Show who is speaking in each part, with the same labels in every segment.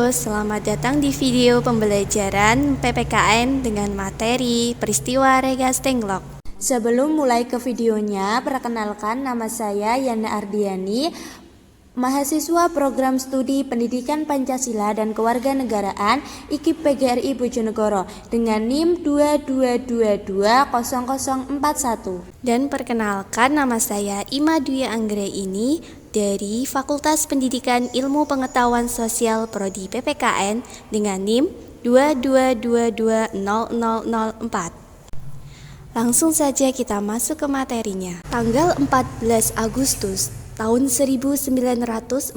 Speaker 1: Halo, selamat datang di video pembelajaran PPKN dengan materi peristiwa Rengas Dengklok.
Speaker 2: Sebelum mulai ke videonya, perkenalkan nama saya Yana Ardiani, mahasiswa program studi Pendidikan Pancasila dan Kewarganegaraan IKIP PGRI Bojonegoro dengan NIM 22220041.
Speaker 1: Dan perkenalkan nama saya Ima Dwi Anggraini dari Fakultas Pendidikan Ilmu Pengetahuan Sosial Prodi PPKN dengan NIM 22220004. Langsung saja kita masuk ke materinya. Tanggal 14 Agustus tahun 1945,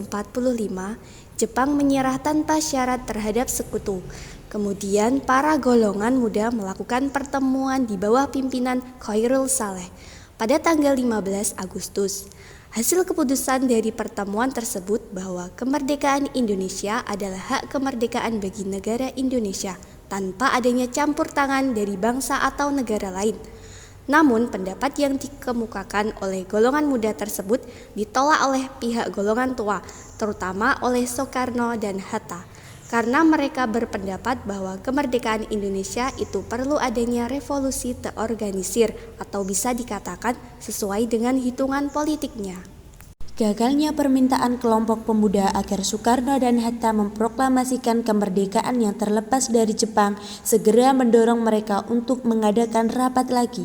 Speaker 1: Jepang menyerah tanpa syarat terhadap sekutu. Kemudian para golongan muda melakukan pertemuan di bawah pimpinan Khairul Saleh pada tanggal 15 Agustus. Hasil keputusan dari pertemuan tersebut bahwa kemerdekaan Indonesia adalah hak kemerdekaan bagi negara Indonesia tanpa adanya campur tangan dari bangsa atau negara lain. Namun pendapat yang dikemukakan oleh golongan muda tersebut ditolak oleh pihak golongan tua, terutama oleh Soekarno dan Hatta, karena mereka berpendapat bahwa kemerdekaan Indonesia itu perlu adanya revolusi terorganisir atau bisa dikatakan sesuai dengan hitungan politiknya.
Speaker 2: Gagalnya permintaan kelompok pemuda agar Soekarno dan Hatta memproklamasikan kemerdekaan yang terlepas dari Jepang segera mendorong mereka untuk mengadakan rapat lagi.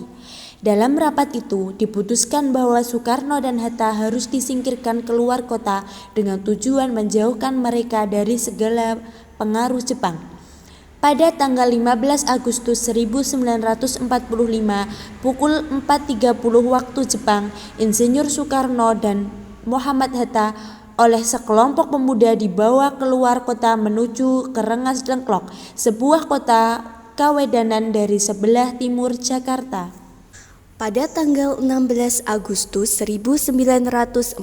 Speaker 2: Dalam rapat itu diputuskan bahwa Soekarno dan Hatta harus disingkirkan keluar kota dengan tujuan menjauhkan mereka dari segala pengaruh Jepang. Pada tanggal 15 Agustus 1945 pukul 4.30 waktu Jepang, Insinyur Soekarno dan Muhammad Hatta oleh sekelompok pemuda dibawa keluar kota menuju ke Rengas Dengklok, sebuah kota kawedanan dari sebelah timur Jakarta.
Speaker 1: Pada tanggal 16 Agustus 1945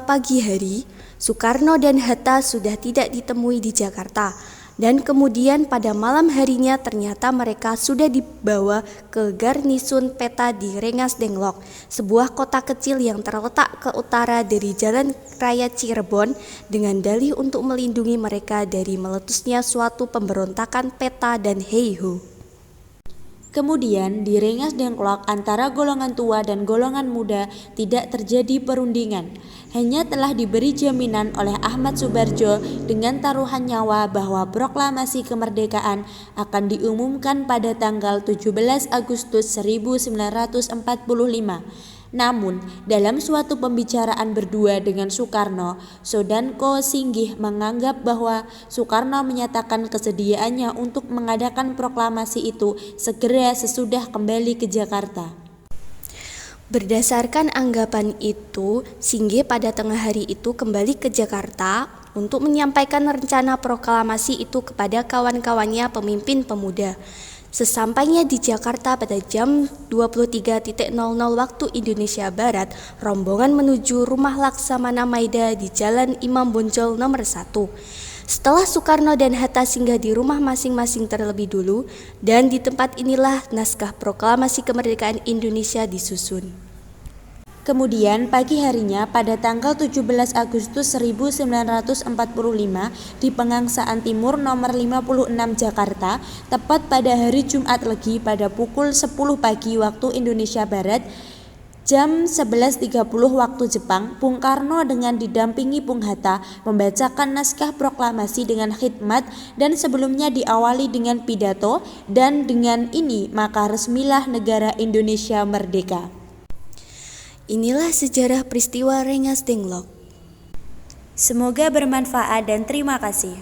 Speaker 1: pagi hari, Soekarno dan Hatta sudah tidak ditemui di Jakarta. Dan kemudian pada malam harinya ternyata mereka sudah dibawa ke Garnisun Peta di Rengas Dengklok, sebuah kota kecil yang terletak ke utara dari Jalan Raya Cirebon, dengan dalih untuk melindungi mereka dari meletusnya suatu pemberontakan Peta dan Heiho.
Speaker 2: Kemudian di Rengas Dengklok antara golongan tua dan golongan muda tidak terjadi perundingan. Hanya telah diberi jaminan oleh Ahmad Soebardjo dengan taruhan nyawa bahwa proklamasi kemerdekaan akan diumumkan pada tanggal 17 Agustus 1945. Namun, dalam suatu pembicaraan berdua dengan Soekarno, Soedanko Singgih menganggap bahwa Soekarno menyatakan kesediaannya untuk mengadakan proklamasi itu segera sesudah kembali ke Jakarta.
Speaker 1: Berdasarkan anggapan itu, Singgih pada tengah hari itu kembali ke Jakarta untuk menyampaikan rencana proklamasi itu kepada kawan-kawannya pemimpin pemuda. Sesampainya di Jakarta pada jam 23.00 waktu Indonesia Barat, rombongan menuju rumah Laksamana Maida di Jalan Imam Bonjol nomor 1. Setelah Soekarno dan Hatta singgah di rumah masing-masing terlebih dulu, dan di tempat inilah naskah proklamasi kemerdekaan Indonesia disusun.
Speaker 2: Kemudian pagi harinya pada tanggal 17 Agustus 1945 di Pengangsaan Timur nomor 56 Jakarta, tepat pada hari Jumat Legi pada pukul 10 pagi waktu Indonesia Barat, jam 11.30 waktu Jepang, Bung Karno dengan didampingi Bung Hatta membacakan naskah proklamasi dengan khidmat dan sebelumnya diawali dengan pidato, dan dengan ini maka resmilah negara Indonesia merdeka.
Speaker 1: Inilah sejarah peristiwa Rengas Dengklok.
Speaker 2: Semoga bermanfaat dan terima kasih.